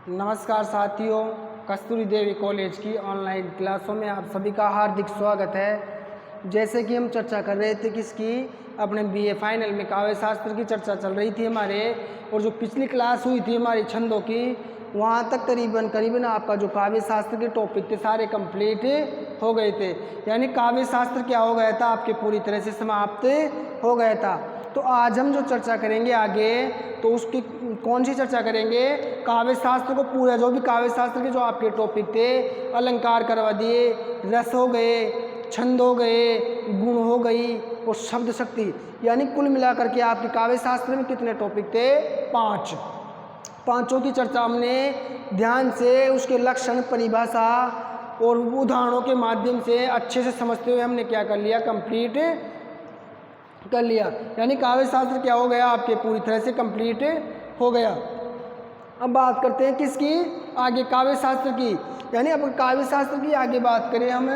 नमस्कार साथियों, कस्तूरी देवी कॉलेज की ऑनलाइन क्लासों में आप सभी का हार्दिक स्वागत है। जैसे कि हम चर्चा कर रहे थे किसकी, अपने बीए फाइनल में काव्य शास्त्र की चर्चा चल रही थी हमारे, और जो पिछली क्लास हुई थी हमारी छंदों की, वहाँ तक करीबन आपका जो काव्य शास्त्र के टॉपिक थे सारे कंप्लीट हो गए थे। यानी काव्य शास्त्र क्या हो गया था, आपके पूरी तरह से समाप्त हो गया था। तो आज हम जो चर्चा करेंगे आगे, तो उसकी कौन सी चर्चा करेंगे, काव्य शास्त्र को पूरा, जो भी काव्य शास्त्र के जो आपके टॉपिक थे, अलंकार करवा दिए, रस हो गए, छंद हो गए, गुण हो गई और शब्द शक्ति, यानी कुल मिलाकर के आपके काव्य शास्त्र में कितने टॉपिक थे, 5। पांचों की चर्चा हमने ध्यान से उसके लक्षण, परिभाषा और उदाहरणों के माध्यम से अच्छे से समझते हुए हमने क्या कर लिया, कंप्लीट कर लिया। यानी काव्य शास्त्र क्या हो गया, आपके पूरी तरह से कंप्लीट हो गया। अब बात करते हैं किसकी, आगे काव्य शास्त्र की। यानी अब काव्य शास्त्र की आगे बात करें हम,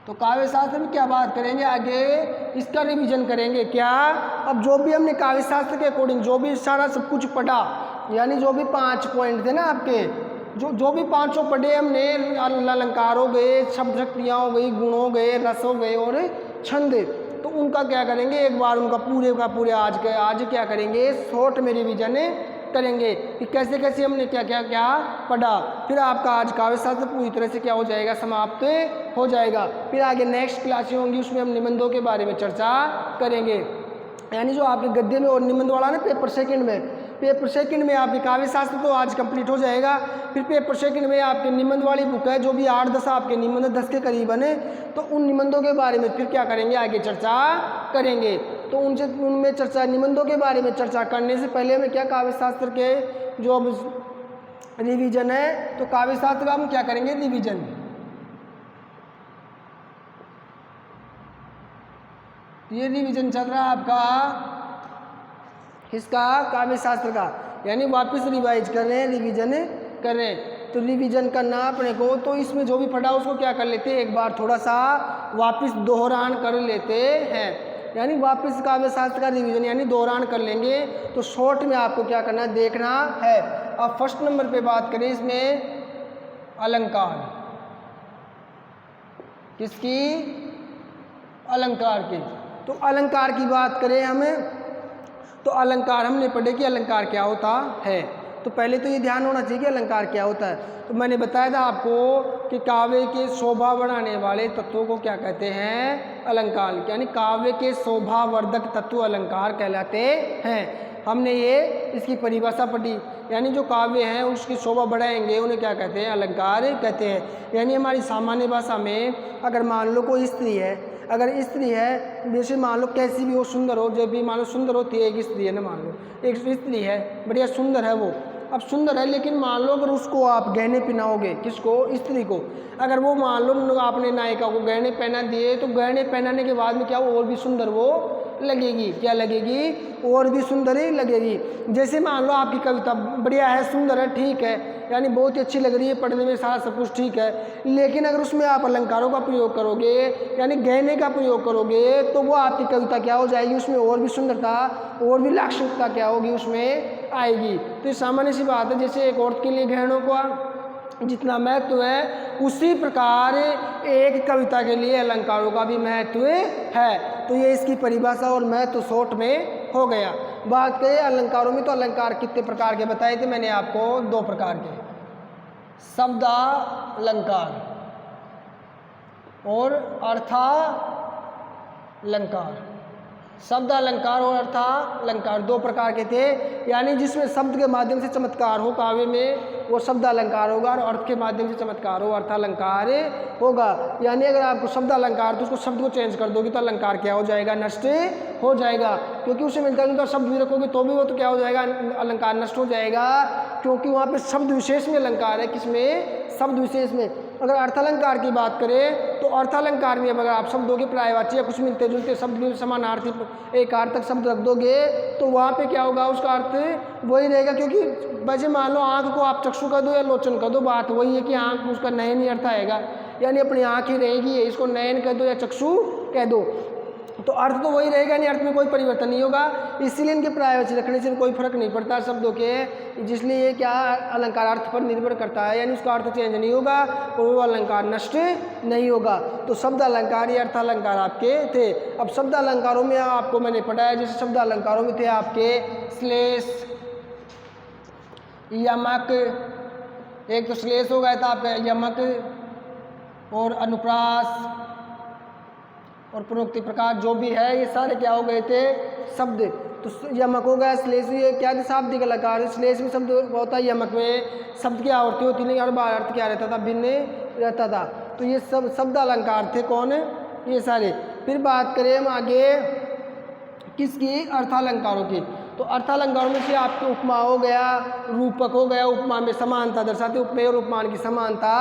तो काव्य शास्त्र में क्या बात करेंगे आगे, इसका रिवीजन करेंगे क्या। अब जो भी हमने काव्य शास्त्र के अकॉर्डिंग जो भी सारा सब कुछ पढ़ा, यानी जो भी 5 पॉइंट थे ना आपके, जो भी 5 पढ़े हमने, अलंकार हो गए, शब्द शक्तियाँ हो गई, गुण हो गए, रस हो गए और छंद, तो उनका क्या करेंगे, एक बार उनका पूरे का पूरे आज क्या करेंगे, शॉर्ट में रिवीजन करेंगे कि कैसे कैसे हमने क्या क्या क्या पढ़ा। फिर आपका आज काव्य शास्त्र पूरी तरह से क्या हो जाएगा, समाप्त हो जाएगा। फिर आगे नेक्स्ट क्लासें होंगी, उसमें हम निबंधों के बारे में चर्चा करेंगे। यानी जो आपके गद्य में और निबंध वाला ना पेपर सेकंड में आपके काव्य शास्त्र तो आज कंप्लीट हो जाएगा। फिर पेपर सेकंड में आपके निबंध वाली बुक है, जो भी 8-10 आपके निबंध 10 के करीबन है, तो उन निबंधों के बारे में फिर क्या करेंगे, आगे चर्चा करेंगे। तो उनमें चर्चा, निबंधों के बारे में चर्चा करने से पहले हमें क्या, काव्य शास्त्र के जो रिवीजन है, तो काव्य शास्त्र का हम क्या करेंगे, रिवीजन। ये रिवीजन चल रहा है आपका किसका, काव्य शास्त्र का। यानी वापस रिवाइज कर रहे हैं, रिवीजन कर रहे हैं। तो रिवीजन करना अपने को, तो इसमें जो भी पढ़ा उसको क्या कर लेते हैं, एक बार थोड़ा सा वापस दोहरान कर लेते हैं। यानी वापस काव्य शास्त्र का रिवीजन यानी दोहरान कर लेंगे। तो शॉर्ट में आपको क्या करना है, देखना है। अब फर्स्ट नंबर पे बात करें इसमें, अलंकार। किसकी, अलंकार की। तो अलंकार की बात करें हमें, तो अलंकार हमने पढ़े कि अलंकार क्या होता है। तो पहले तो ये ध्यान होना चाहिए कि अलंकार क्या होता है। तो मैंने बताया था आपको कि काव्य के शोभा बढ़ाने वाले तत्वों को क्या कहते हैं, अलंकार। यानी काव्य के शोभावर्धक तत्व अलंकार कहलाते हैं। हमने ये इसकी परिभाषा पढ़ी, यानी जो काव्य हैं उसकी शोभा बढ़ाएंगे उन्हें क्या कहते हैं, अलंकार कहते हैं। यानी हमारी सामान्य भाषा में अगर मान लो कोई स्त्री है, अगर स्त्री है, जैसे मान लो कैसी भी हो, सुंदर हो, जब भी मान लो सुंदर होती है, एक स्त्री है ना, मान लो एक स्त्री है, बढ़िया सुंदर है वो, अब सुंदर है, लेकिन मान लो अगर उसको आप गहने पहनाओगे, किसको, स्त्री को, अगर वो मान लो आपने नायिका को गहने पहना दिए, तो गहने पहनाने के बाद में क्या, वो और भी सुंदर वो लगेगी, क्या लगेगी, और भी सुंदर ही लगेगी। जैसे मान लो आपकी कविता बढ़िया है, सुंदर है, ठीक है, यानी बहुत ही अच्छी लग रही है, पढ़ने में सारा सब कुछ ठीक है, लेकिन अगर उसमें आप अलंकारों का प्रयोग करोगे, यानी गहने का प्रयोग करोगे, तो वो आपकी कविता क्या हो जाएगी, उसमें और भी सुंदरता और भी लाक्षणिकता क्या होगी, उसमें आएगी। तो ये सामान्य सी बात है, जैसे एक औरत के लिए गहनों का जितना महत्व है, उसी प्रकार एक कविता के लिए अलंकारों का भी महत्व है। तो ये इसकी परिभाषा और महत्व शॉर्ट में हो गया। बात करें अलंकारों में, तो अलंकार कितने प्रकार के बताए थे मैंने आपको, 2 प्रकार के, शब्दालंकार और अर्थालंकार। शब्दालंकार और अर्थालंकार 2 प्रकार के थे। यानी जिसमें शब्द के माध्यम से चमत्कार हो काव्य में, वो शब्दालंकार होगा, और अर्थ के माध्यम से चमत्कार हो, अर्थालंकार होगा। यानी अगर आपको शब्दालंकार, तो उसको शब्द को चेंज कर दोगे तो अलंकार क्या हो जाएगा, नष्ट हो जाएगा। क्योंकि उसे मिलता जुलता शब्द भी रखोगे तो भी वो तो क्या हो जाएगा, अलंकार नष्ट हो जाएगा, क्योंकि वहाँ पे शब्द विशेष में अलंकार है, किसमें, शब्द विशेष में। अगर अर्थालंकार की बात करें, तो अर्थालंकार में अगर आप शब्दों के पर्यायवाची या कुछ मिलते जुलते शब्द भी समानार्थी एक अर्थक शब्द रख दोगे, तो वहाँ पे क्या होगा, उसका अर्थ वही रहेगा। क्योंकि वैसे मान लो आँख को आप चक्षु कर दो या लोचन कर दो, बात वही है कि आँख, उसका नयन ही अर्थ आएगा, यानी अपनी आँख ही रहेगी, इसको नयन कह दो या चक्षु कह दो। तो अर्थ तो वही रहेगा, नहीं अर्थ में कोई परिवर्तन नहीं होगा, इसीलिए इनके पर्यायवाची रखने से कोई फर्क नहीं पड़ता शब्दों के, जिसलिए ये क्या अलंकार अर्थ पर निर्भर करता है, यानी उसका अर्थ चेंज नहीं होगा और वो अलंकार नष्ट नहीं होगा। तो शब्द अलंकार या अर्थ अलंकार आपके थे। अब शब्द अलंकारों में आपको मैंने पढ़ाया, जैसे शब्द अलंकारों में थे आपके श्लेष, यमक, एक तो श्लेष हो गया था आपका यमक, और अनुप्रास और प्रोक्ति प्रकार जो भी है, ये सारे क्या हो गए थे शब्द। तो यमक हो गया, श्लेष ये क्या थे शाब्दिक अलंकार, श्लेष में शब्द होता है, यमक में शब्द की आवर्ती होती नहीं, हर बार अर्थ क्या रहता था भिन्न रहता था। तो ये सब शब्द अलंकार थे कौन, ये सारे। फिर बात करें हम आगे किसकी, अर्थालंकारों की। तो अर्थालंकारों में से आपके उपमा हो गया, रूपक हो गया, उपमा में समानता दर्शाते, उपमेय और उपमान की समानता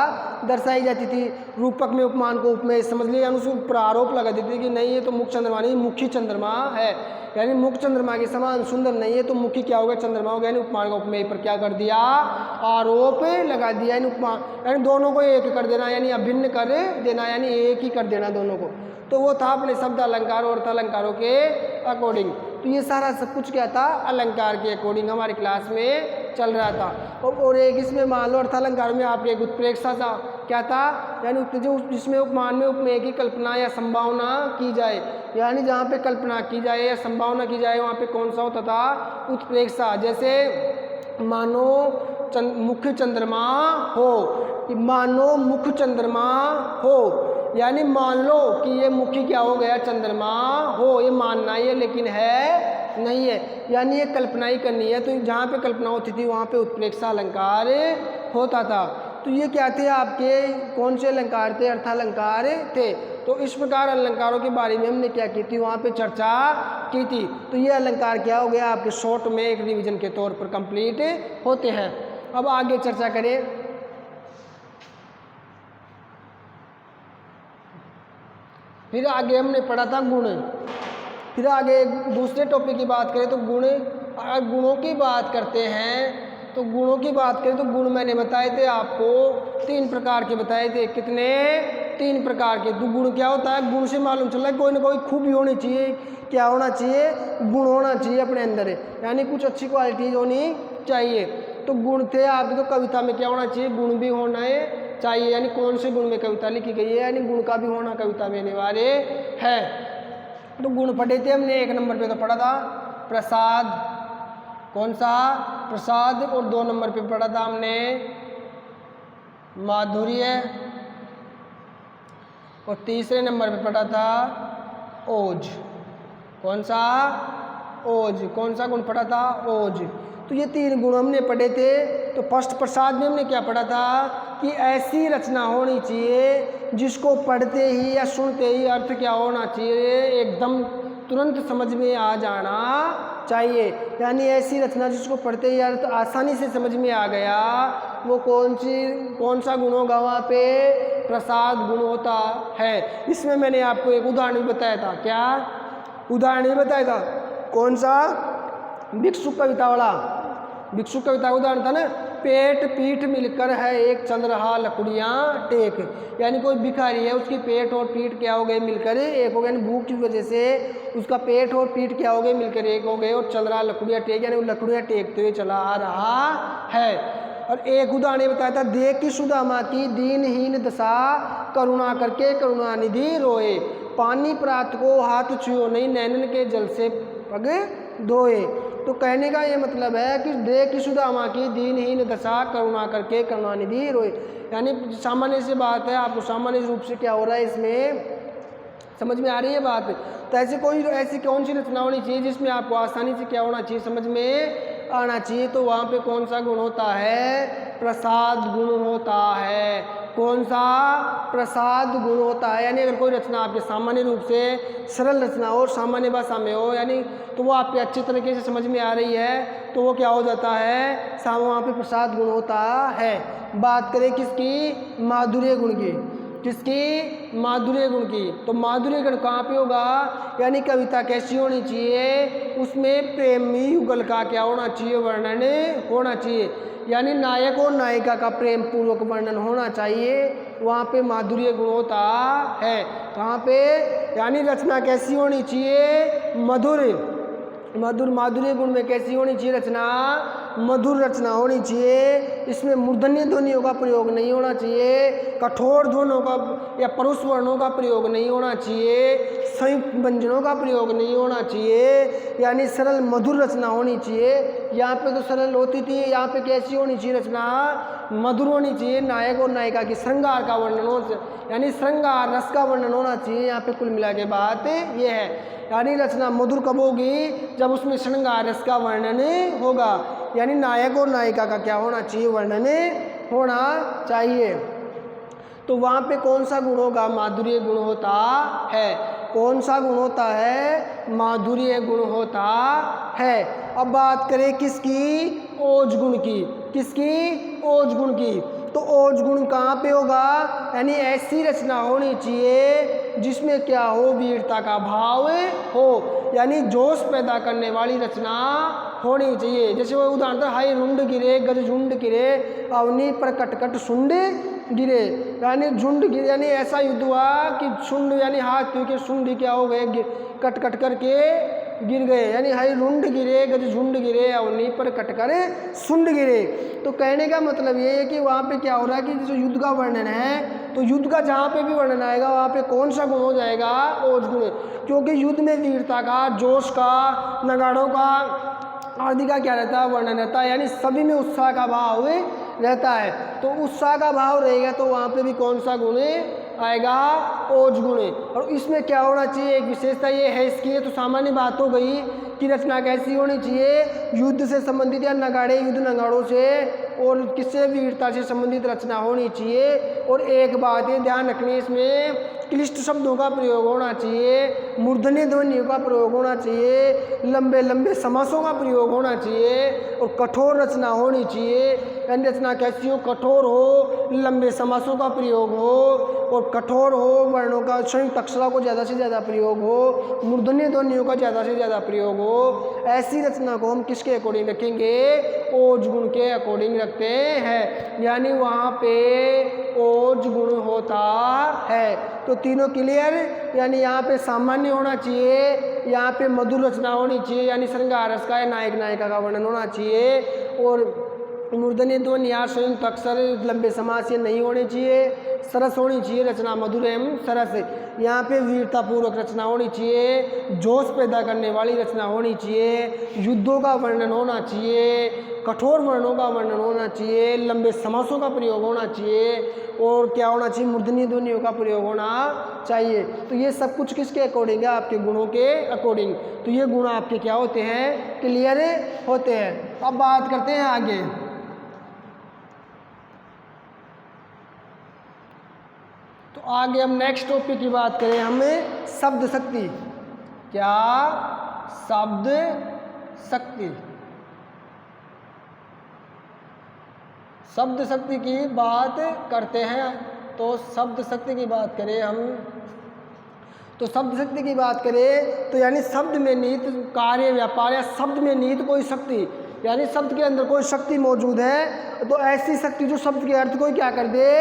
दर्शाई जाती थी। रूपक में उपमान को उपमेय समझ लिया, यानी उसको प्रारोप लगा देती थी कि नहीं ये तो मुख्य चंद्रमा नहीं मुखी चंद्रमा है, यानी मुख्य चंद्रमा के समान सुंदर नहीं है, तो मुखी क्या हो गया चंद्रमा हो गया, यानी उपमान का उपमेय पर क्या कर दिया आरोप लगा दिया, यानी उपमान यानी दोनों को एक कर देना, यानी अभिन्न कर देना, यानी एक ही कर देना दोनों को। तो वो था अपने शब्द अलंकार और अर्थ अलंकारों के अकॉर्डिंग। तो ये सारा सब कुछ क्या था अलंकार के अकॉर्डिंग हमारी क्लास में चल रहा था। और एक इसमें मान लो अर्थालंकार में आपके एक उत्प्रेक्षा था, क्या था, यानी जो जिसमें उपमान में उपमेय की कल्पना या संभावना की जाए, यानी जहाँ पे कल्पना की जाए या संभावना की जाए वहाँ पे कौन सा होता था उत्प्रेक्षा। जैसे मानो मुख्य चंद्रमा हो, मानो मुख्य चंद्रमा हो, यानी मान लो कि ये मुखी क्या हो गया चंद्रमा हो, ये मानना ही है लेकिन है नहीं है, यानी ये कल्पना ही करनी है। तो जहाँ पे कल्पना होती थी वहाँ पे उत्प्रेक्षा अलंकार होता था। तो ये क्या थे आपके कौन से अलंकार थे, अर्थालंकार थे। तो इस प्रकार अलंकारों के बारे में हमने क्या की थी वहाँ पे चर्चा की थी। तो ये अलंकार क्या हो गया आपके शॉर्ट में एक रिवीजन के तौर पर कंप्लीट होते हैं। अब आगे चर्चा करें। फिर आगे हमने पढ़ा था गुण। फिर आगे दूसरे टॉपिक की बात करें तो गुण, अगर गुणों की बात करते हैं तो गुणों की बात करें तो गुण मैंने बताए थे आपको 3 प्रकार के बताए थे। कितने, 3 प्रकार के। तो गुण क्या होता है, गुण से मालूम चल रहा है कोई ना कोई खूबी होनी चाहिए, क्या होना चाहिए, गुण होना चाहिए अपने अंदर, यानी कुछ अच्छी क्वालिटीज होनी चाहिए। तो गुण थे आपकी, तो कविता में क्या होना चाहिए, गुण भी होना चाहिए, यानी कौन से गुण में कविता लिखी गई है, यानी गुण का भी होना कविता में अनिवार्य है। तो गुण पढ़े थे हमने, 1 नंबर पे तो पढ़ा था प्रसाद, कौन सा प्रसाद, और 2 नंबर पे पढ़ा था हमने माधुर्य, और तीसरे नंबर पे पढ़ा था ओज, कौन सा ओज, कौन सा गुण पढ़ा था ओज। तो ये 3 गुण हमने पढ़े थे। तो फर्स्ट प्रसाद में हमने क्या पढ़ा था कि ऐसी रचना होनी चाहिए जिसको पढ़ते ही या सुनते ही अर्थ क्या होना चाहिए, एकदम तुरंत समझ में आ जाना चाहिए, यानी ऐसी रचना जिसको पढ़ते ही अर्थ आसानी से समझ में आ गया, वो कौन सा गुण होगा वहाँ पे, प्रसाद गुण होता है। इसमें मैंने आपको एक उदाहरण भी बताया था, क्या उदाहरण भी बताया था, कौन सा, भिक्षु कविता वाला, भिक्षु कविता का उदाहरण था ना, पेट पीठ मिलकर है एक चल रहा लकड़ियाँ टेक, यानी कोई भिखारी है उसकी पेट और पीठ क्या हो गए मिलकर एक हो गए, यानी भूख की वजह से उसका पेट और पीठ क्या हो गए मिलकर एक हो गए, और चल रहा लकड़ियाँ टेक, यानी वो लकड़ियाँ टेकते हुए चला आ रहा है। और एक उदाहरण बताया था, देख की सुदामा की दीनहीन दशा करुणा करके करुणानिधि रोए, पानी प्रात को हाथ छुओ नहीं नैनन के जल से पग धोए। तो कहने का ये मतलब है कि देख की सुदामा की दीनहीन दशा करुणा करके करुणानिधि रोए, यानी सामान्य सी बात है, आपको सामान्य रूप से क्या हो रहा है इसमें समझ में आ रही है बात। तो ऐसी कौन सी रचना होनी चाहिए जिसमें आपको आसानी से क्या होना चाहिए, समझ में आना चाहिए। तो वहाँ पे कौन सा गुण होता है, प्रसाद गुण होता है, कौन सा, प्रसाद गुण होता है। यानी अगर कोई रचना आपके सामान्य रूप से सरल रचना हो, सामान्य भाषा में हो, यानी तो वो आपके अच्छे तरीके से समझ में आ रही है, तो वो क्या हो जाता है, वहाँ पे प्रसाद गुण होता है। बात करें किसकी, माधुर्य गुण की। किसकी? माधुर्य गुण की। तो माधुर्य गुण कहाँ पे होगा? यानी कविता कैसी होनी चाहिए? उसमें प्रेमी युगल का क्या होना चाहिए? वर्णन होना चाहिए। यानी नायक और नायिका का प्रेम पूर्वक वर्णन होना चाहिए, वहाँ पे माधुर्य गुण होता है। कहाँ पे? यानी रचना कैसी होनी चाहिए? मधुर। माधुर्य गुण में कैसी होनी चाहिए रचना? मधुर रचना होनी चाहिए। इसमें मूर्धन्य ध्वनियों का प्रयोग नहीं होना चाहिए, कठोर ध्वनियों का या परुष वर्णों का प्रयोग नहीं होना चाहिए, संयुक्त व्यंजनों का प्रयोग नहीं होना चाहिए, यानी सरल मधुर रचना होनी चाहिए। यहाँ पे तो सरल होती थी, यहाँ पे कैसी होनी चाहिए रचना? मधुर होनी चाहिए। नायक और नायिका की श्रृंगार का वर्णन हो, यानी श्रृंगार रस का वर्णन होना चाहिए। यहाँ पे कुल मिला के बात ये है। यानी रचना मधुर कब होगी? जब उसमें श्रृंगार रस का वर्णन होगा। यानी नायक और नायिका का क्या होना चाहिए? वर्णन होना चाहिए। तो वहाँ पे कौन सा गुण होगा? माधुर्य गुण होता है। कौन सा गुण होता है? माधुर्य गुण होता है। अब बात करें किसकी? ओज गुण की। किसकी? ओज गुण की। तो ओज गुण कहाँ पे होगा? यानी ऐसी रचना होनी चाहिए जिसमें क्या हो? वीरता का भाव हो, यानी जोश पैदा करने वाली रचना होनी चाहिए। जैसे वो उदाहरण था, हाय रुंड गिरे गज झुंड गिरे, अवनी पर कटकट शुंड गिरे। यानी झुंड गिरे, यानी ऐसा युद्ध हुआ कि शुंड यानी हाथ के शुंड क्या हो गए? कट कट करके गिर गए। यानी हाय रुंड गिरे गज झुंड गिरे, अवनी पर कटकर शुंड गिरे। तो कहने का मतलब ये है कि वहाँ पे क्या हो रहा है कि जो युद्ध का वर्णन है, तो युद्ध का जहाँ पे भी वर्णन आएगा वहाँ पे कौन सा गुण हो जाएगा? ओज गुण। क्योंकि युद्ध में वीरता का, जोश का, नगाड़ों का आदि का क्या रहता है? वर्णन रहता है। यानी सभी में उत्साह का भाव रहता है। तो उत्साह का भाव रहेगा तो वहाँ पे भी कौन सा गुण आएगा? ओज गुण। और इसमें क्या होना चाहिए? एक विशेषता ये है इसकी, ये तो सामान्य बात हो गई कि रचना कैसी होनी चाहिए? युद्ध से संबंधित या नगाड़े युद्ध नगाड़ों से और किससे? वीरता से संबंधित रचना होनी चाहिए। और एक बात ये ध्यान रखनी, इसमें क्लिष्ट शब्दों का प्रयोग होना चाहिए, मूर्धन्य ध्वनियों का प्रयोग होना चाहिए, लंबे लंबे समासों का प्रयोग होना चाहिए और कठोर रचना होनी चाहिए। यानी रचना कैसी हो? कठोर हो, लंबे समासों का प्रयोग हो और कठोर हो, वर्णों का संयुक्त अक्षरों को ज़्यादा से ज़्यादा प्रयोग हो, मूर्धन्य ध्वनियों का ज़्यादा से ज़्यादा प्रयोग हो। ऐसी रचना को हम किसके अकॉर्डिंग रखेंगे? ओज गुण के अकॉर्डिंग रखते हैं। यानी वहाँ पे ओज गुण होता है। तो तीनों क्लियर? यानी यहाँ पे सामान्य होना चाहिए, यहाँ पे मधुर रचना होनी चाहिए, यानी श्रृंगार रस का या नायक नायिका का वर्णन होना चाहिए, और मूर्धन्य ध्वनि या संयुक्त अक्षर लंबे समास ये नहीं होने चाहिए, सरस होनी चाहिए रचना, मधुर एवं सरस। यहाँ पे वीरतापूर्वक रचना होनी चाहिए, जोश पैदा करने वाली रचना होनी चाहिए, युद्धों का वर्णन होना चाहिए, कठोर वर्णों का वर्णन होना चाहिए, लंबे समासों का प्रयोग होना चाहिए और क्या होना चाहिए? मूर्धन्य ध्वनियों का प्रयोग होना चाहिए। तो ये सब कुछ किसके अकॉर्डिंग है? आपके गुणों के अकॉर्डिंग। तो ये गुण आपके क्या होते हैं? क्लियर होते हैं। अब बात करते हैं आगे। तो आगे हम नेक्स्ट टॉपिक की बात करें, हमें शब्द शक्ति। क्या? शब्द शक्ति। शब्द शक्ति की बात करते हैं। तो शब्द शक्ति की बात करें हम, तो शब्द शक्ति की बात करें तो यानी शब्द में निहित कार्य व्यापार या शब्द में निहित कोई शक्ति, यानी शब्द के अंदर कोई शक्ति मौजूद है, तो ऐसी शक्ति जो शब्द के अर्थ को क्या कर दे?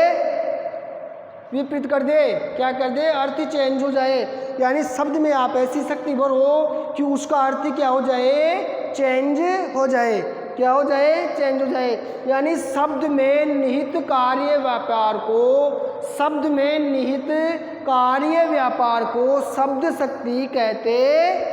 विपरीत कर दे। क्या कर दे? अर्थ चेंज हो जाए। यानी शब्द में आप ऐसी शक्ति भरो कि उसका अर्थ क्या हो जाए? चेंज हो जाए। क्या हो जाए? चेंज हो जाए। यानी शब्द में निहित कार्य व्यापार को, शब्द में निहित कार्य व्यापार को शब्द शक्ति कहते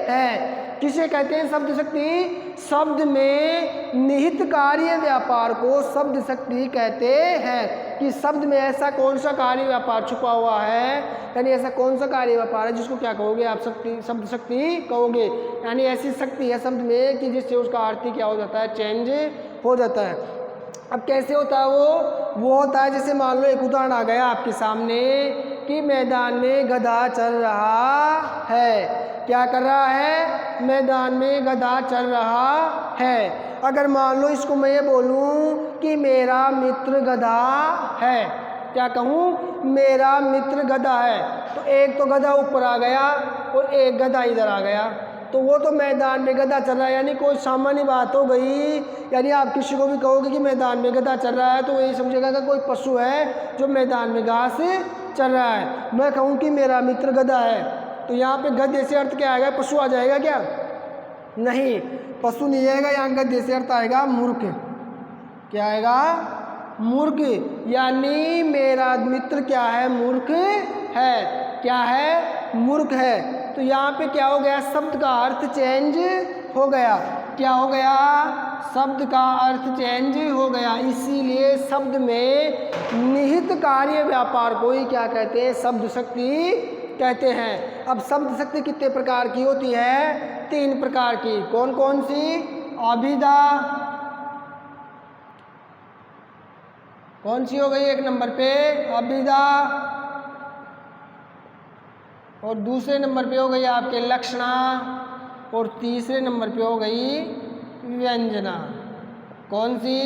हैं। किसे कहते हैं शब्द शक्ति? शब्द में निहित कार्य व्यापार को शब्द शक्ति कहते हैं। कि शब्द में ऐसा कौन सा कार्य व्यापार छुपा हुआ है, यानी ऐसा कौन सा कार्य व्यापार है जिसको क्या कहोगे आप? शक्ति, शब्द शक्ति कहोगे। यानी ऐसी शक्ति है शब्द में कि जिससे उसका अर्थ क्या हो जाता है? चेंज हो जाता है। अब कैसे होता है वो होता है जैसे मान लो एक उदाहरण आ गया आपके सामने कि मैदान में गधा चल रहा है। क्या कर रहा है? मैदान में गधा चल रहा है। अगर मान लो इसको मैं ये बोलूं कि मेरा मित्र गधा है, क्या कहूँ, मेरा मित्र गधा है। तो एक तो गधा ऊपर आ गया और एक गधा इधर आ गया, तो वो तो मैदान में गधा चल रहा है, यानी कोई सामान्य बात हो गई। यानी आप किसी को भी कहोगे कि मैदान में गधा चल रहा है तो वही समझेगा कि कोई पशु है जो मैदान में घास चल रहा है। मैं कहूँ कि मेरा मित्र गधा है, तो यहाँ पे गधे से अर्थ क्या आएगा, पशु आ जाएगा क्या? नहीं, पशु नहीं आएगा, यहाँ गधे से अर्थ आएगा मूर्ख। क्या आएगा? मूर्ख। यानी मेरा मित्र क्या है, मूर्ख है। क्या है? मूर्ख है। तो यहाँ पे क्या हो गया, शब्द का अर्थ चेंज हो गया। क्या हो गया? शब्द का अर्थ चेंज हो गया। इसीलिए शब्द में निहित कार्य व्यापार को ही क्या कहते हैं, शब्द शक्ति कहते हैं। अब शब्द शक्ति कितने प्रकार की होती है? 3 प्रकार की। कौन कौन सी? अभिधा, कौन सी हो गई 1 नंबर पे? अभिधा। और दूसरे नंबर पे हो गई आपके लक्षणा, और तीसरे नंबर पे हो गई व्यंजना। कौन सी?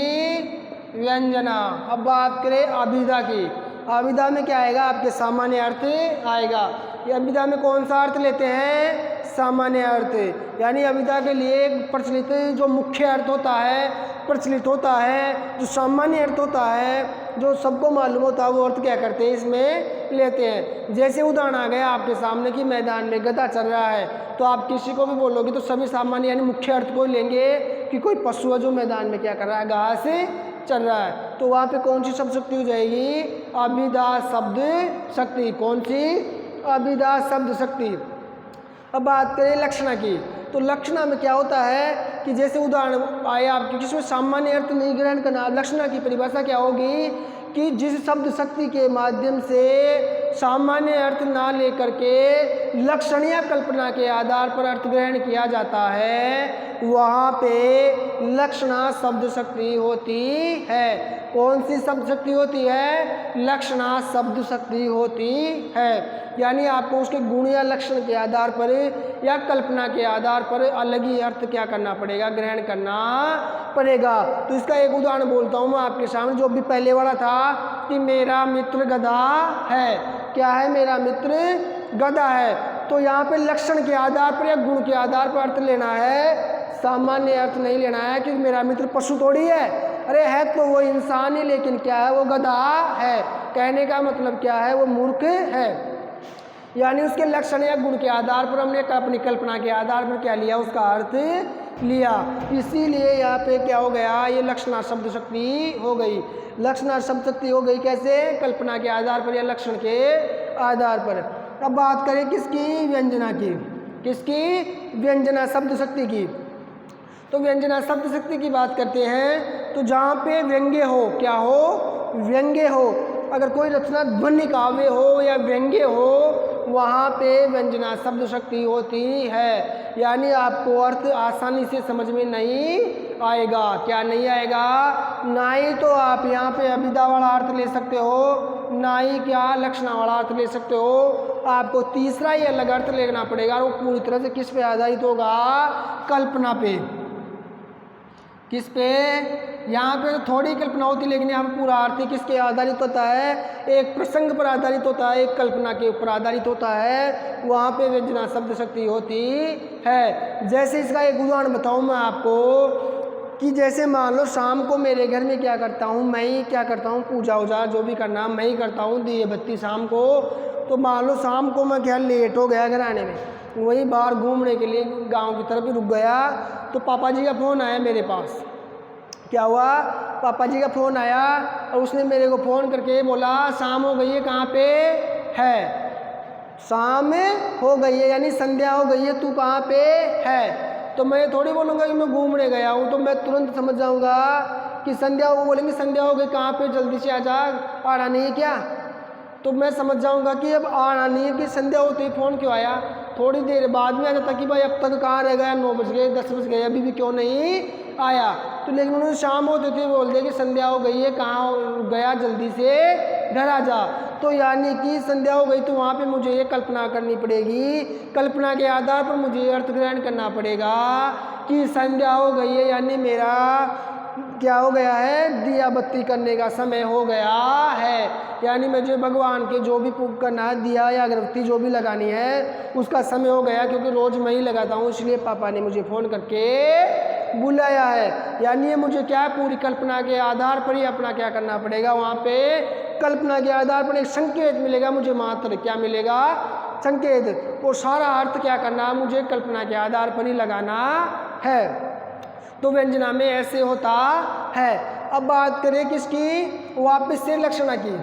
व्यंजना। अब बात करें अभिधा की। अभिधा में क्या आएगा, आपके सामान्य अर्थ आएगा। ये अभिधा में कौन सा अर्थ लेते हैं? सामान्य अर्थ। यानी अभिधा के लिए प्रचलित जो मुख्य अर्थ होता है, प्रचलित होता है, जो सामान्य अर्थ होता है, जो सबको मालूम होता है, वो अर्थ क्या करते हैं, इसमें लेते हैं। जैसे उदाहरण आ गया आपके सामने कि मैदान में गधा चल रहा है, तो आप किसी को भी बोलोगे तो सभी सामान्य यानी मुख्य अर्थ को लेंगे कि कोई पशु है जो मैदान में क्या कर रहा है, घास चल रहा है। तो वहाँ पे कौन सी शब्द शक्ति हो जाएगी? अभिधा शब्द शक्ति। कौन सी? अभिधा शब्द शक्ति। अब बात करें लक्षणा की, तो लक्षणा में क्या होता है कि जैसे उदाहरण आए आपके, जिसमें सामान्य अर्थ नहीं ग्रहण करना। लक्षणा की परिभाषा क्या होगी कि जिस शब्द शक्ति के माध्यम से सामान्य अर्थ ना लेकर के लक्षणीय कल्पना के आधार पर अर्थ ग्रहण किया जाता है, वहाँ पे लक्षणा शब्द शक्ति होती है। कौन सी शब्द शक्ति होती है? लक्षणा शब्द शक्ति होती है। यानी आपको उसके गुण या लक्षण के आधार पर या कल्पना के आधार पर अलग ही अर्थ क्या करना पड़ेगा, ग्रहण करना पड़ेगा। तो इसका एक उदाहरण बोलता हूँ मैं आपके सामने, जो भी पहले वाला था कि मेरा मित्र गधा है। क्या है? मेरा मित्र गधा है। तो यहाँ पे लक्षण के आधार पर या गुण के आधार पर अर्थ लेना है, सामान्य अर्थ नहीं लेना है कि मेरा मित्र पशु थोड़ी है। अरे है तो वो इंसान ही, लेकिन क्या है, वो गधा है। कहने का मतलब क्या है, वो मूर्ख है। यानी उसके लक्षण या गुण के आधार पर हमने अपनी कल्पना के आधार पर क्या लिया, उसका अर्थ लिया। इसीलिए यहाँ पे क्या हो गया, ये लक्षणा शब्द शक्ति हो गई। लक्षणा शब्द शक्ति हो गई कैसे? कल्पना के आधार पर या लक्षण के आधार पर। अब बात करें किसकी? व्यंजना की। किसकी? व्यंजना शब्द शक्ति की। तो व्यंजना शब्द शक्ति की बात करते हैं तो जहाँ पे व्यंग्य हो, क्या हो? व्यंग्य हो। अगर कोई रचना ध्वनि काव्य हो या व्यंग्य हो, वहाँ पे व्यंजना शब्द शक्ति होती है। यानी आपको अर्थ आसानी से समझ में नहीं आएगा। क्या नहीं आएगा? ना ही तो आप यहाँ पे अभिधा वाला अर्थ ले सकते हो, ना ही क्या लक्षणा वाला अर्थ ले सकते हो। आपको तीसरा ही अलग अर्थ लेना पड़ेगा, और वो पूरी तरह से किस पे आधारित होगा? कल्पना पे। किस पे? यहाँ पे तो थोड़ी कल्पना होती है, लेकिन यहाँ पर पूरा अर्थ किसके आधारित होता है? एक प्रसंग पर आधारित होता है, एक कल्पना के ऊपर आधारित होता है। वहाँ पे व्यंजना शब्द शक्ति होती है। जैसे इसका एक उदाहरण बताऊँ मैं आपको कि जैसे मान लो शाम को मेरे घर में क्या करता हूँ, मैं ही क्या करता हूँ, पूजा वूजा जो भी करना मैं ही करता हूँ, दिए बत्ती शाम को। तो मान लो शाम को मैं क्या लेट हो गया घर आने में, वही बाहर घूमने के लिए गांव की तरफ ही रुक गया, तो पापा जी का फ़ोन आया मेरे पास। क्या हुआ? पापा जी का फ़ोन आया और उसने मेरे को फ़ोन करके बोला शाम हो गई है, कहाँ पे है? शाम हो गई है यानी संध्या हो गई है, तू कहाँ पे है? तो मैं थोड़ी बोलूँगा कि मैं घूमने गया हूँ, तो मैं तुरंत समझ जाऊँगा कि संध्या हो। बोलेंगे संध्या हो गई, कहाँ पे, जल्दी से आजा, आना नहीं है क्या? तो मैं समझ जाऊँगा कि अब आना नहीं है, कि संध्या होते ही फ़ोन क्यों आया। थोड़ी देर बाद में आ जाता कि भाई अब तक कहाँ रह गया, 9 बज गए, 10 बज गए, अभी भी क्यों नहीं आया। तो लेकिन उन्होंने शाम होते थे बोल दिया कि संध्या हो गई है, कहाँ गया, जल्दी से घर आ जा। तो यानी कि संध्या हो गई, तो वहाँ पे मुझे ये कल्पना करनी पड़ेगी, कल्पना के आधार पर मुझे अर्थ ग्रहण करना पड़ेगा कि संध्या हो गई है यानी मेरा क्या हो गया है, दिया बत्ती करने का समय हो गया है। यानी मुझे भगवान के जो भी पूजा करना है, दिया या अगरबत्ती जो भी लगानी है उसका समय हो गया, क्योंकि रोज़ मैं ही लगाता हूँ, इसलिए पापा ने मुझे फ़ोन करके बुलाया है। यानी ये मुझे क्या है, पूरी कल्पना के आधार पर ही अपना क्या करना पड़ेगा, वहाँ पे कल्पना के आधार पर एक संकेत मिलेगा मुझे, मात्र क्या मिलेगा, संकेत। और सारा अर्थ क्या करना, मुझे कल्पना के आधार पर ही लगाना है। तो व्यंजना में ऐसे होता है। अब बात करें किसकी, वापस से लक्षणा की,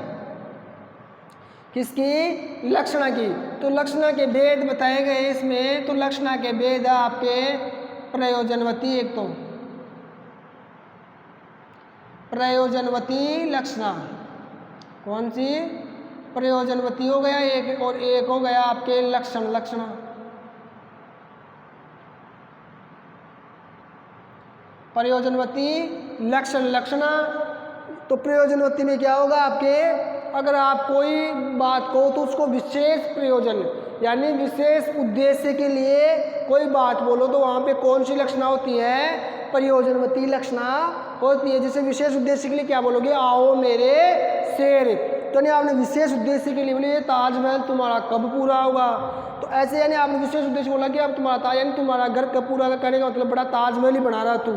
किसकी, लक्षणा की। तो लक्षणा के भेद बताए गए इसमें। तो लक्षणा के भेद है आपके प्रयोजनवती, एक तो प्रयोजनवती लक्षणा, कौन सी, प्रयोजनवती हो गया एक, और एक हो गया आपके लक्षण, लक्षणा। प्रयोजनवती लक्षण, लक्षणा। तो प्रयोजनवती में क्या होगा आपके, अगर आप कोई बात को तो उसको विशेष प्रयोजन यानी विशेष उद्देश्य के लिए कोई बात बोलो तो वहाँ पे कौन सी लक्षणा होती है, प्रयोजनवती लक्षणा होती है। जैसे विशेष उद्देश्य के लिए क्या बोलोगे, आओ मेरे शेर, तो नहीं आपने विशेष उद्देश्य के लिए बोले ये ताजमहल तुम्हारा कब पूरा होगा, तो ऐसे यानी आपने विशेष उद्देश्य बोला कि अब तुम्हारा यानी तुम्हारा घर कब पूरा करने का मतलब बड़ा ताजमहल ही बना रहा तू,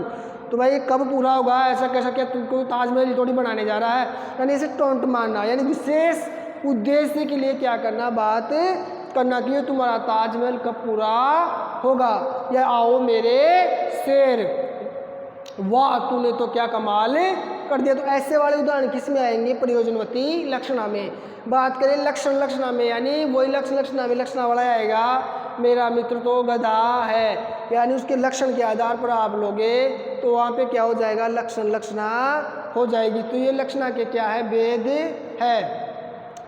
तो भाई ये कब पूरा होगा, ऐसा कैसा, क्या तुमको ताजमहल ही थोड़ी बनाने जा रहा है, यानी इसे टोंट मारना, यानी विशेष उद्देश्य के लिए क्या करना, बात करना कि तुम्हारा ताजमहल कब पूरा होगा, या आओ मेरे शेर, वाह तूने तो क्या कमाल कर दिया। तो ऐसे वाले उदाहरण किस में आएंगे, प्रयोजनवती लक्षणा में। बात करें लक्षण, लक्षणा में यानी वही लक्षण, लक्षणा में लक्षणा वाला आएगा, मेरा मित्र तो गधा है, यानी उसके लक्षण के आधार पर आप लोगे तो वहाँ पे क्या हो जाएगा, लक्षण, लक्षणा हो जाएगी। तो ये लक्षणा के क्या है, भेद है,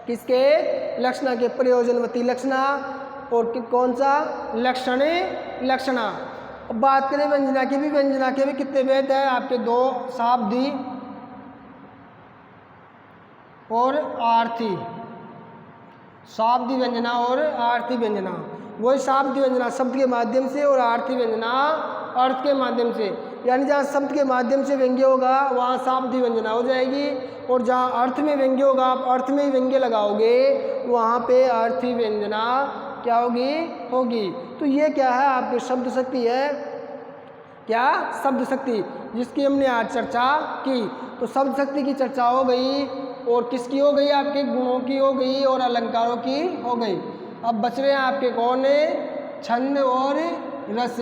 किसके, लक्षणा के, प्रयोजनवती लक्षणा और कौन सा, लक्षण, लक्षणा। अब बात करें व्यंजना की भी, व्यंजना के भी कितने भेद है आपके, दो, शाब्दी और आर्थी, शाब्दी व्यंजना और आर्थी व्यंजना। वही शाब्दी व्यंजना शब्द के माध्यम से और आर्थी व्यंजना अर्थ के माध्यम से, यानी जहाँ शब्द के माध्यम से व्यंग्य होगा वहाँ शाब्दी व्यंजना हो जाएगी, और जहाँ अर्थ में व्यंग्य होगा आप अर्थ में ही व्यंग्य लगाओगे वहाँ पे अर्थी व्यंजना क्या होगी, होगी। तो ये क्या है आपके शब्द शक्ति है, क्या, शब्द शक्ति, जिसकी हमने आज चर्चा की। तो शब्द शक्ति की चर्चा हो गई, और किसकी हो गई, आपके गुणों की हो गई और अलंकारों की हो गई। अब बच रहे हैं आपके कौन है, छंद और रस।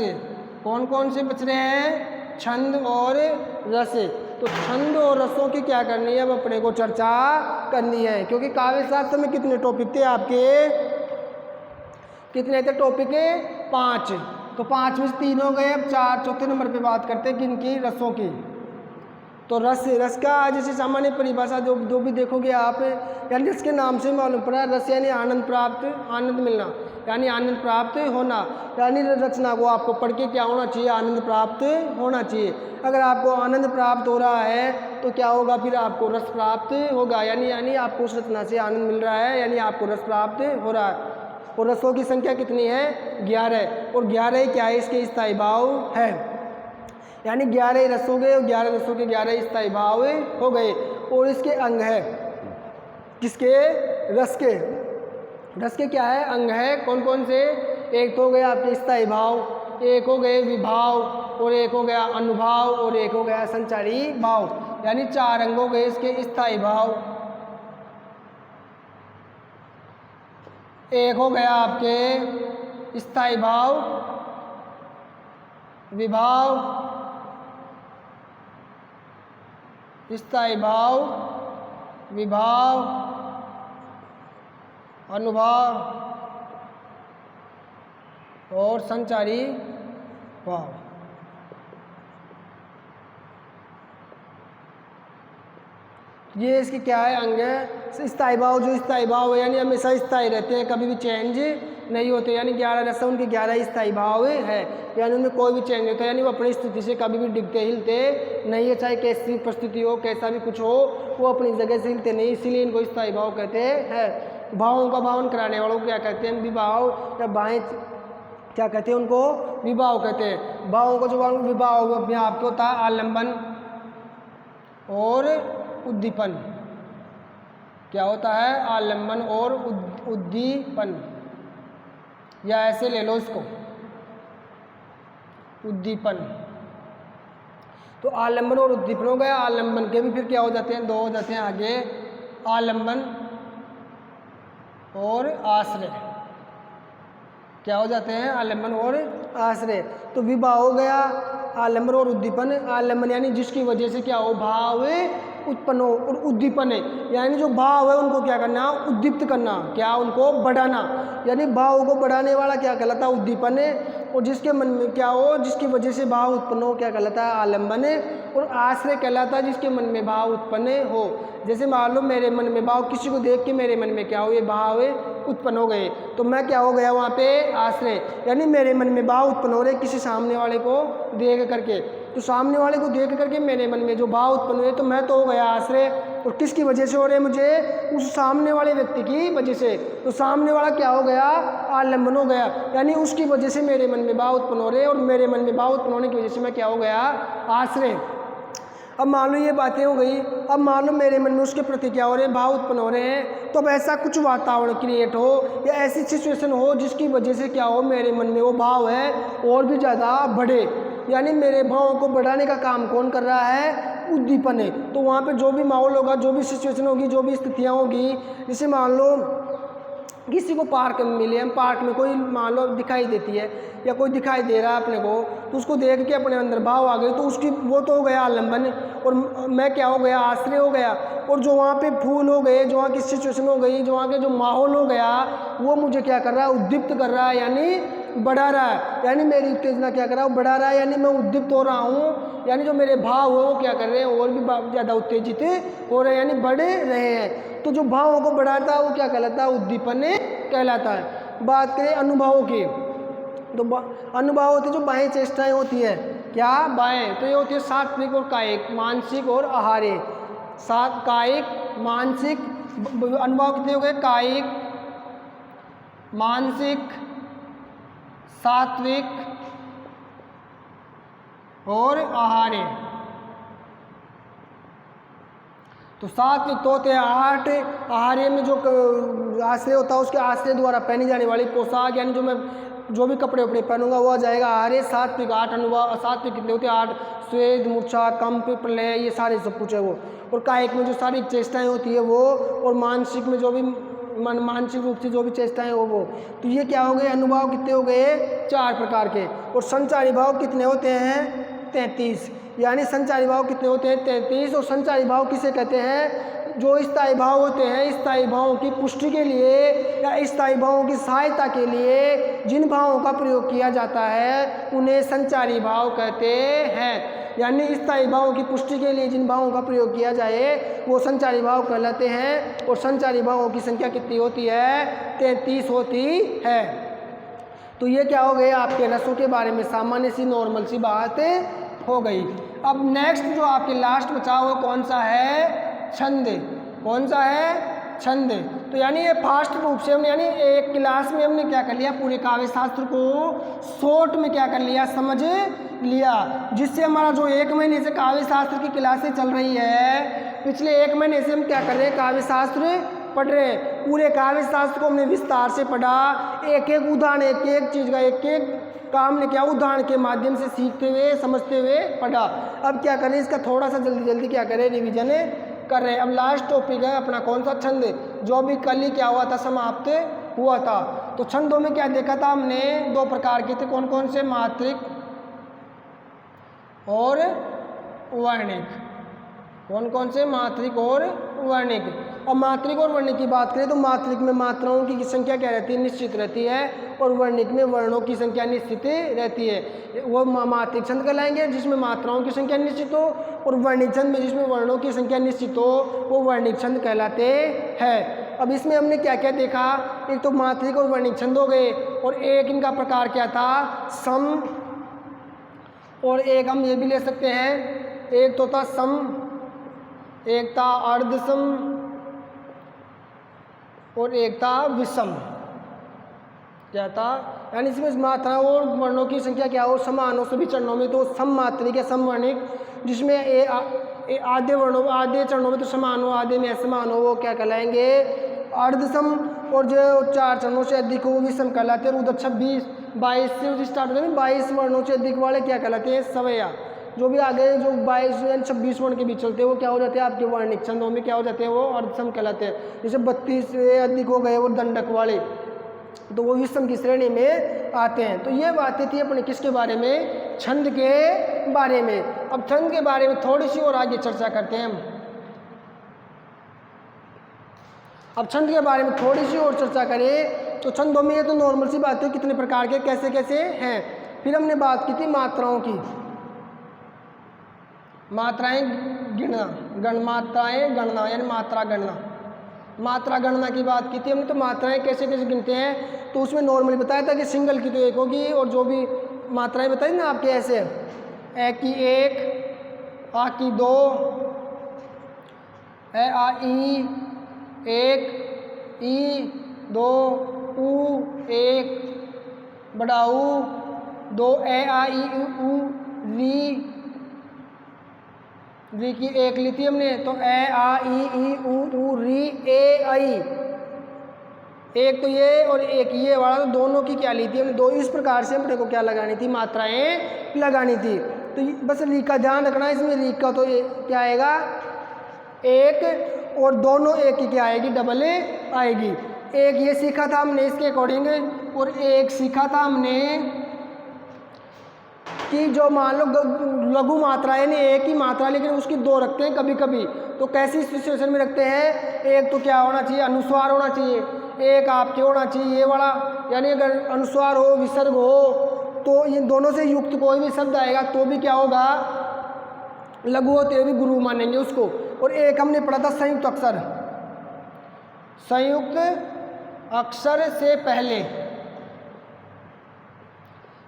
कौन कौन से बच रहे हैं, छंद और रस। तो छंद और रसों की क्या करनी है, अब अपने को चर्चा करनी है, क्योंकि काव्य शास्त्र में कितने टॉपिक थे आपके, कितने थे टॉपिक, 5। तो 5 में से 3 हो गए, अब 4, चौथे नंबर पे बात करते हैं किनकी, रसों की। तो रस, रस का जैसे सामान्य परिभाषा जो भी देखोगे आप, यानी रस के नाम से मालूम पड़ा, रस यानी आनंद प्राप्त, आनंद मिलना, यानी आनंद प्राप्त होना, यानी रचना को आपको पढ़ के क्या होना चाहिए, आनंद प्राप्त होना चाहिए। अगर आपको आनंद प्राप्त हो रहा है तो क्या होगा, फिर आपको रस प्राप्त होगा, यानी आपको उस रचना से आनंद मिल रहा है, यानी आपको रस प्राप्त हो रहा है। और रसों की संख्या कितनी है, 11, और 11 क्या है, इसके स्थायी भाव है, यानी 11 रस हो गए, और 11 रसों के 11 स्थायी भाव हो गए। और इसके अंग है, किसके, रस के, रस के क्या है, अंग है, कौन कौन से, एक तो हो गया आपके स्थायी भाव, एक हो गए विभाव, और एक हो गया अनुभाव, और एक हो गया संचारी भाव, यानी 4 अंग हो गए इसके स्थायी भाव। एक हो गया आपके स्थायी भाव, विभाव, स्थायी भाव, विभाव, अनुभाव और संचारी भाव। ये इसकी क्या है, अंग है। स्थायी भाव, जो स्थायी भाव है यानी हमेशा स्थायी रहते हैं, कभी भी चेंज नहीं होते, यानी 11 रस उनके 11 स्थायी भाव है, यानी उनमें कोई भी चेंज नहीं होता, यानी वो अपनी स्थिति से कभी भी डिगते हिलते नहीं है, चाहे कैसी परिस्थिति हो, कैसा भी कुछ हो, वो अपनी जगह से हिलते नहीं, इसीलिए इनको स्थायी भाव कहते हैं। भावों का भावन कराने वालों को क्या कहते हैं, विभाव, या बाएँ क्या कहते हैं, उनको विभाव कहते हैं। भावों का जो विभाव अपने आप को होता है आलम्बन और उद्दीपन, क्या होता है? आलम्बन और उद्दीपन, या ऐसे ले लो इसको, उद्दीपन। तो आलम्बन और उद्दीपन हो गया। आलम्बन के भी फिर क्या हो जाते हैं? दो हो जाते हैं आगे, आलम्बन और आश्रय। क्या हो जाते हैं? आलम्बन और आश्रय। तो विभाव हो गया आलम्बन और उद्दीपन। आलम्बन यानी जिसकी वजह से क्या हो? भाव उत्पन्न हो, और उद्दीपन है यानी जो भाव है उनको क्या करना? उद्दीप्त करना, क्या? उनको बढ़ाना, यानी भाव को बढ़ाने वाला क्या कहलाता है? उद्दीपन है। और जिसके मन में क्या हो? जिसकी वजह से भाव उत्पन्न हो, क्या कहलाता है? आलम्बन है। और आश्रय कहलाता है जिसके मन में भाव उत्पन्न हो। जैसे मान लो मेरे मन में भाव, किसी को देख के मेरे मन में क्या हो? ये भाव उत्पन्न हो गए, तो मैं क्या हो गया वहाँ पे? आश्रय। यानी मेरे मन में भाव उत्पन्न हो रहे किसी सामने वाले को देख करके, तो सामने वाले को देख करके मेरे मन में जो भाव उत्पन्न हुए, तो मैं तो हो गया आश्रय। और किसकी वजह से हो रहे? मुझे उस सामने वाले व्यक्ति की वजह से। तो सामने वाला क्या हो गया? आलम्बन हो गया, यानी उसकी वजह से मेरे मन में भाव उत्पन्न हो रहे, और मेरे मन में भाव उत्पन्न होने की वजह से मैं क्या हो गया? आश्रय। अब मान लो ये बातें हो गई। अब मान लो मेरे मन में उसके प्रति क्या हो रहे हैं? भाव उत्पन्न हो रहे हैं। तो अब ऐसा कुछ वातावरण क्रिएट हो, या ऐसी सिचुएशन हो जिसकी वजह से क्या हो? मेरे मन में वो भाव है और भी ज़्यादा बढ़े, यानी मेरे भावों को बढ़ाने का काम कौन कर रहा है? उद्दीपन है। तो वहाँ पे जो भी माहौल होगा, जो भी सिचुएशन होगी, जो भी स्थितियाँ होगी, जैसे मान लो किसी को पार्क में मिले, हम पार्क में कोई मान लो दिखाई देती है, या कोई दिखाई दे रहा है अपने को, तो उसको देख के अपने अंदर भाव आ गए, तो उसकी वो तो हो गया आलम्बन, और मैं क्या हो गया? आश्रय हो गया। और जो वहाँ पे फूल हो गए, जो वहाँ की सिचुएशन हो गई, जो वहाँ के जो माहौल हो गया, वो मुझे क्या कर रहा है? उद्दीप्त कर रहा है, यानी बढ़ा रहा है, यानी मेरी उत्तेजना क्या कर रहा है? बढ़ा रहा है, यानी मैं उद्दीप्त हो रहा हूँ, यानी जो मेरे भाव हो वो क्या कर रहे हैं? और भी ज़्यादा उत्तेजित हो रहे हैं, यानी बढ़ रहे हैं। तो जो भावों को बढ़ाता है वो क्या कहलाता है? उद्दीपन कहलाता है। बात करें अनुभवों की, तो अनुभव होती है जो बाह्य चेष्टाएं होती है। क्या? बाह्य। तो ये होती है सात्विक और कायिक, मानसिक और आहार्य। कायिक, मानसिक। अनुभव कितने हो गए? कायिक, मानसिक, सात्विक और आहार्य। तो सात्विक तो होते हैं 8। आहार्य में जो आश्रय होता है, उसके आश्रय द्वारा पहनी जाने वाली पोशाक, यानी जो भी कपड़े वपड़े पहनूंगा वो आ जाएगा आहार्य। सात्विक 8 अनुभव। सात्विक कितने होते हैं? 8। स्वेद, मूर्छा, कंप, प्रलय, ये सारे सब कुछ है वो। और कायिक में जो सारी चेष्टाएं होती है वो, और मानसिक में जो भी मानसिक रूप से जो भी चेष्टाएं हो वो। तो ये क्या हो गए? अनुभव कितने हो गए? 4 प्रकार के। और संचारी भाव कितने होते हैं? 33। यानी संचारी भाव कितने होते हैं? 33। और संचारी भाव किसे कहते हैं? जो स्थायी भाव होते हैं, स्थायी भावों की पुष्टि के लिए या स्थायी भावों की सहायता के लिए जिन भावों का प्रयोग किया जाता है उन्हें संचारी भाव कहते हैं। यानी स्थायी भावों की पुष्टि के लिए जिन भावों का प्रयोग किया जाए वो संचारी भाव कहलाते हैं। और संचारी भावों की संख्या कितनी होती है? 33 होती है। तो ये क्या हो गए? आपके रसों के बारे में सामान्य सी नॉर्मल सी बात हो गई। अब नेक्स्ट जो आपके लास्ट बचा वो कौन सा है? छंद। कौन सा है? छंद। तो यानी ये फास्ट रूप से हमने, यानी एक क्लास में हमने क्या कर लिया? पूरे काव्य शास्त्र को शॉर्ट में क्या कर लिया? समझ लिया। जिससे हमारा जो 1 महीने से काव्य शास्त्र की क्लासें चल रही है, पिछले 1 महीने से हम क्या कर रहे हैं? काव्य शास्त्र पढ़ रहे हैं। पूरे काव्य शास्त्र को हमने विस्तार से पढ़ा, एक एक उदाहरण, एक एक चीज़ का एक एक काम ने क्या उदाहरण के माध्यम से सीखते हुए समझते हुए पढ़ा। अब क्या करें? इसका थोड़ा सा जल्दी जल्दी क्या करें? रिवीजन कर रहे हैं। अब लास्ट टॉपिक है अपना कौन सा? छंद, जो भी कल ही क्या हुआ था? समाप्त हुआ था। तो छंदों में क्या देखा था हमने? 2 प्रकार के थे। कौन कौन से? मात्रिक और वर्णिक। कौन कौन से? मात्रिक और वर्णिक। और मात्रिक और वर्णिक की बात करें तो मात्रिक में मात्राओं की संख्या क्या रहती है? निश्चित रहती है। और वर्णिक में वर्णों की संख्या निश्चित रहती है। वो मात्रिक छंद कहलाएंगे जिसमें मात्राओं की संख्या निश्चित हो, और वर्णिक छंद में जिसमें वर्णों की संख्या निश्चित हो वो वर्णिक छंद कहलाते हैं। अब इसमें हमने क्या क्या देखा? एक तो मात्रिक और वर्णिक छंद हो गए, और एक इनका प्रकार क्या था? सम। और एक हम ये भी ले सकते हैं, एक तो था सम, एक था अर्धसम और एक था विषम। क्या था? यानी इसमें मात्राओं और वर्णों की संख्या क्या हो? समान हो सभी चरणों में। तो सम मात्रिक या सम वर्णिक, जिसमें आधे वर्णों आधे चरणों में तो समान हो, आधे में असमान हो, वो क्या कहलाएंगे अर्धसम। और जो 4 चरणों से अधिक हो वो विषम कहलाते हैं। और उधर 26 22 से स्टार्ट होते हैं 22 वर्णों से अधिक वाले क्या कहलाते हैं सवया। जो भी आगे जो 22 यानी 26 वर्ण के बीच चलते हैं वो क्या हो जाते हैं आपके वर्णिक छंदों में क्या हो जाते हैं वो अर्धसम कहलाते हैं। जैसे 32 से अधिक हो गए वो दंडक वाले तो वो विषम की श्रेणी में आते हैं। तो ये बातें थी अपने किसके बारे में, छंद के बारे में। अब छंद के बारे में थोड़ी सी और आगे चर्चा करते हैं हम। अब छंद के बारे में थोड़ी सी और चर्चा करें तो छंदों में ये तो नॉर्मल सी बात है कितने प्रकार के कैसे कैसे हैं। फिर हमने बात की थी मात्राओं की, मात्राएं गिनना, मात्राएं गणना यानी मात्रा गणना, मात्रा गणना की बात की थी हमने। तो मात्राएं कैसे कैसे गिनते हैं तो उसमें नॉर्मली बताया था कि सिंगल की तो एक होगी और जो भी मात्राएं बताई ना आपके ऐसे ए की 1, आ की 2, ए आ ई 1, ई 2, ऊ 1, बड़ा ऊ 2, ए आ ई ऊ री की 1 ली थी हमने। तो ए आ ई ऊ री ए आई 1 तो ये और 1 ये वाला, तो दोनों की क्या ली थी हमने 2। इस प्रकार से अपने को क्या लगानी थी मात्राएं लगानी थी। तो बस री का ध्यान रखना, इसमें री का तो क्या आएगा 1 और दोनों 1 की क्या आएगी डबल आएगी। 1 ये सीखा था हमने इसके अकॉर्डिंग, और 1 सीखा था हमने कि जो मान लो लघु मात्रा है नहीं 1 ही मात्रा लेकिन उसकी 2 रखते हैं कभी कभी। तो कैसी सिचुएशन में रखते हैं, एक तो क्या होना चाहिए अनुस्वार होना चाहिए, एक आपके होना चाहिए ये वाला, यानी अगर अनुस्वार हो विसर्ग हो तो इन दोनों से युक्त कोई भी शब्द आएगा तो भी क्या होगा लघु होते हुए भी गुरु मानेंगे उसको। और एक हमने पढ़ा था संयुक्त अक्षर, संयुक्त अक्षर से पहले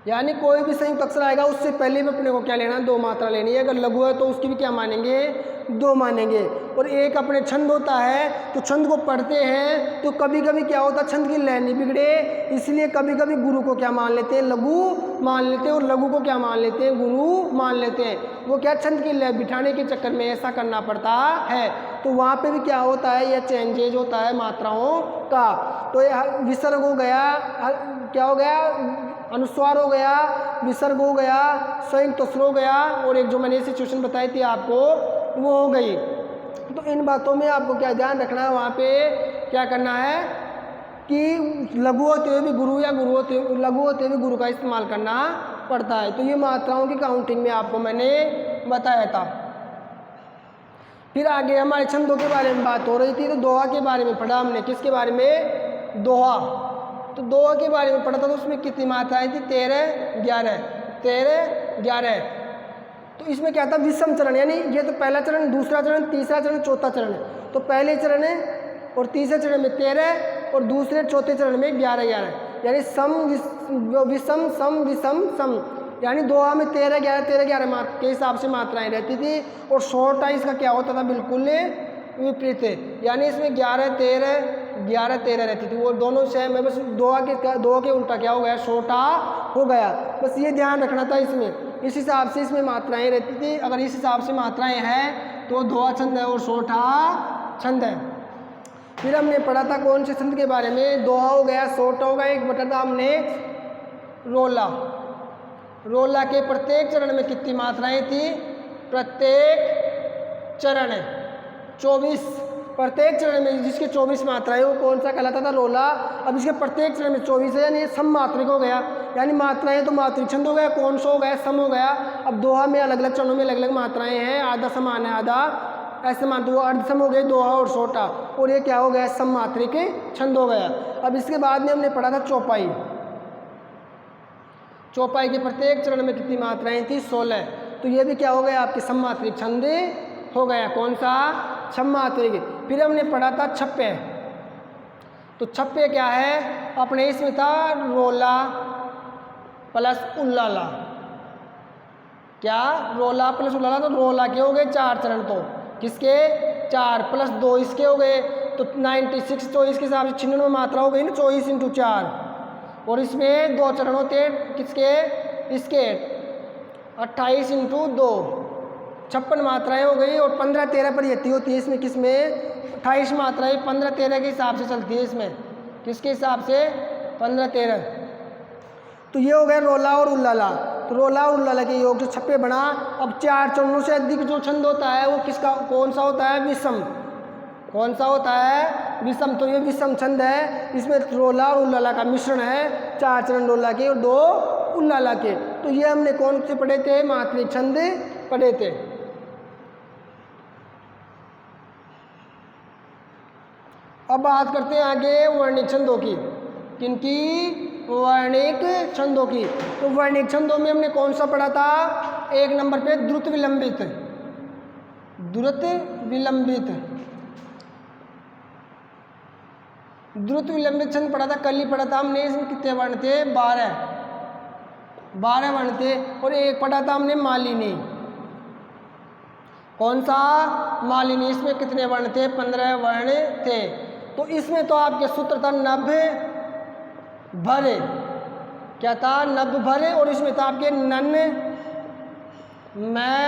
यानी कोई भी संयुक्त अक्षर आएगा उससे पहले भी अपने को क्या लेना 2 मात्रा लेनी है। अगर लघु है तो उसकी भी क्या मानेंगे 2 मानेंगे। और एक अपने छंद होता है तो छंद को पढ़ते हैं तो कभी कभी क्या होता है छंद की लय नहीं बिगड़े, इसलिए कभी कभी गुरु को क्या मान लेते हैं लघु मान लेते हैं, और लघु को क्या मान लेते हैं गुरु मान लेते हैं। वो क्या छंद की लय बिठाने के चक्कर में ऐसा करना पड़ता है। तो वहाँ पे भी क्या होता है यह चेंजेज होता है मात्राओं का। तो विसर्ग हो गया, क्या हो गया अनुस्वार हो गया, विसर्ग हो गया, संयुक्त अक्षर हो गया, और एक जो मैंने सिचुएशन बताई थी आपको वो हो गई। तो इन बातों में आपको क्या ध्यान रखना है, वहाँ पे क्या करना है कि लघु होते हुए भी गुरु या लघु होते हुए गुरु का इस्तेमाल करना पड़ता है। तो ये मात्राओं की काउंटिंग में आपको मैंने बताया था। फिर आगे हमारे छंदों के बारे में बात हो रही थी तो दोहा के बारे में पढ़ा हमने। किसके बारे में दोहा। तो दोहा के बारे में पढ़ा था तो उसमें कितनी मात्राएं थी 13 11। तो इसमें क्या था विषम चरण, यानी ये तो पहला चरण दूसरा चरण तीसरा चरण चौथा चरण है। तो पहले चरण है और तीसरे चरण में 13 और दूसरे चौथे चरण में 11 यानी सम विषम सम विषम सम, यानी दोहा में 13 11 के हिसाब से मात्राएं रहती थी। और शॉर्ट है इसका क्या होता था बिल्कुल विपरीत है, यानी इसमें 11 13 रहती थी। वो दोनों सेम है, बस दोहा के उल्टा क्या हो गया छोटा हो गया। बस ये ध्यान रखना था इसमें, इस हिसाब से इसमें मात्राएं रहती थी। अगर इस हिसाब से मात्राएं हैं तो दोहा छंद है और छोटा छंद है। फिर हमने पढ़ा था कौन से छंद के बारे में, दोहा हो गया छोटा हो गया। एक बता था हमने रोला। रोला के प्रत्येक चरण में कितनी मात्राएं थी, प्रत्येक चरण 24, प्रत्येक चरण में जिसके 24 मात्राएं वो कौन सा कहलाता था रोला। अब इसके प्रत्येक चरण में 24 है यानी सम मात्रिक हो गया, यानी मात्राएं तो मात्रिक छंद हो गया, कौन सा हो गया सम हो गया। अब दोहा में अलग अलग चरणों में अलग अलग मात्राएं हैं, आधा समान है आधा असमान, तो वो अर्धसम हो गए दोहा और छोटा, और ये क्या हो गया सम मात्रिक छंद हो गया। अब इसके बाद में हमने पढ़ा था चौपाई। चौपाई के प्रत्येक चरण में कितनी मात्राएं थी 16, तो ये भी क्या हो गया आपके सम मात्रिक छंद हो गया, कौन सा छम मात्रिक। फिर हमने पढ़ा था छप्पे। तो छप्पे क्या है अपने इसमें था रोला प्लस उल्लाला, क्या रोला प्लस उल्लाला, तो रोला के हो गए 4 चरण, तो किसके 4 प्लस 2 इसके हो गए, तो 96 24 के हिसाब से 96 मात्रा हो गई ना 24 × 4, और इसमें 2 चरण होते हैं किसके इसके 28 × 2, 56 मात्राएं हो गई और 15-13 पर यति होती है इसमें, किसमें 28 मात्राएं 15-13 के हिसाब से चलती है इसमें, किसके हिसाब से 15-13। तो ये हो गया रोला और उल्लाला। तो रोला और उल्लाला के योग जो छप्पे बना। अब 4 चरणों से अधिक जो छंद होता है वो किसका, कौन सा होता है, विषम। कौन सा होता है, विषम। तो ये विषम छंद है, इसमें रोला और उल्लाला का मिश्रण है, 4 चरण रोला के और 2 उल्लाला के। तो ये हमने कौन से पढ़े थे, मात्रिक छंद पढ़े थे। अब बात करते हैं आगे वर्णिक छंदों की। किनकी, वर्णिक छंदों की। तो वर्णिक छंदों में हमने कौन सा पढ़ा था, 1 नंबर पे द्रुत विलंबित। द्रुत विलंबित, द्रुत विलंबित छंद पढ़ा था, कल ही पढ़ा था हमने। इसमें कितने वर्ण थे, 12 वर्ण थे। और एक पढ़ा था हमने मालिनी। कौन सा, मालिनी। इसमें कितने वर्ण थे, 15 वर्ण थे। तो इसमें तो आपके सूत्र था नभ भरे, क्या था, नभ भरे। और इसमें था आपके नन मैं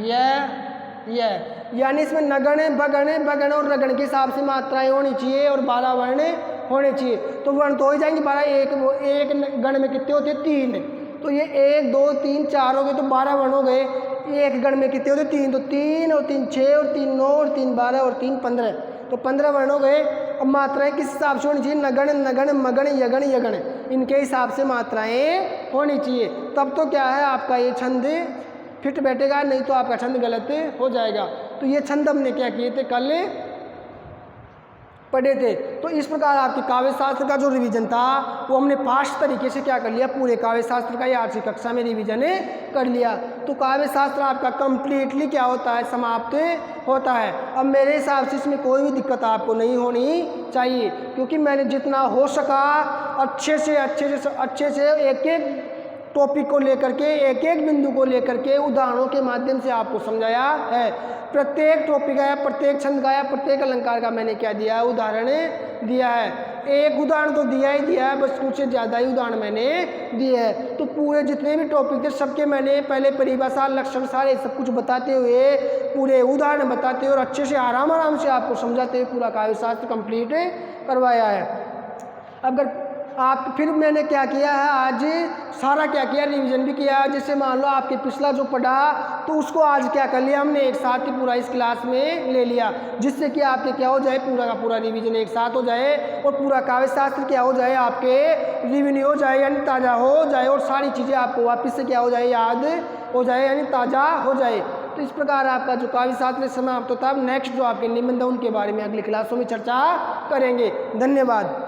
यह, यानी इसमें नगण भगण और रगण के हिसाब से मात्राएं होनी चाहिए और 12 वर्ण होने चाहिए। तो वर्ण तो हो ही जाएंगे 12। एक गण में कितने होते हैं, 3। तो ये 1 2 3 4 हो गए, तो 12 वर्ण हो गए। एक गण में कितने होते, 3। तो 3 और 3 6 और 3 9 और 3 12 और 3 15, तो 15 वर्ण हो गए। अब मात्राएं किस हिसाब से होनी चाहिए, नगण नगण मगण यगण यगण, इनके हिसाब से मात्राएं होनी चाहिए। तब तो क्या है, आपका ये छंद फिट बैठेगा, नहीं तो आपका छंद गलत हो जाएगा। तो ये छंद हमने क्या किए थे, कल पढ़े थे। तो इस प्रकार आपके काव्य शास्त्र का जो रिवीजन था वो हमने फास्ट तरीके से क्या कर लिया, पूरे काव्य शास्त्र का ही आज की कक्षा में रिवीजन कर लिया। तो काव्य शास्त्र आपका कंप्लीटली क्या होता है, समाप्त होता है। अब मेरे हिसाब से इसमें कोई भी दिक्कत आपको नहीं होनी चाहिए, क्योंकि मैंने जितना हो सका अच्छे से एक एक टॉपिक को लेकर के, एक एक बिंदु को लेकर के उदाहरणों के माध्यम से आपको समझाया है। प्रत्येक टॉपिक आया, प्रत्येक छंद का आया, प्रत्येक अलंकार का मैंने क्या दिया है, उदाहरण दिया है। एक उदाहरण तो दिया ही दिया है, बस कुछ ज़्यादा ही उदाहरण मैंने दिए हैं। तो पूरे जितने भी टॉपिक थे सबके मैंने पहले परिभाषा, लक्षण, सारे सब कुछ बताते हुए, पूरे उदाहरण बताते हुए और अच्छे से आराम से आपको समझाते हुए पूरा काव्य शास्त्र कंप्लीट करवाया है। अगर आप फिर मैंने क्या किया है, आज सारा क्या किया, रिवीजन भी किया। जैसे मान लो आपके पिछला जो पढ़ा तो उसको आज क्या कर लिया हमने, एक साथ ही पूरा इस क्लास में ले लिया, जिससे कि आपके क्या हो जाए, पूरा का पूरा रिवीजन एक साथ हो जाए और पूरा काव्य शास्त्र क्या हो जाए, आपके रिवीन्यू हो जाए, यानी ताज़ा हो जाए और सारी चीज़ें आपको वापस से क्या हो जाए, याद हो जाए, यानी ताज़ा हो जाए। तो इस प्रकार आपका जो काव्य शास्त्र समाप्त होता है। अब नेक्स्ट जो आपके निबंध उनके बारे में अगली क्लासों में चर्चा करेंगे। धन्यवाद।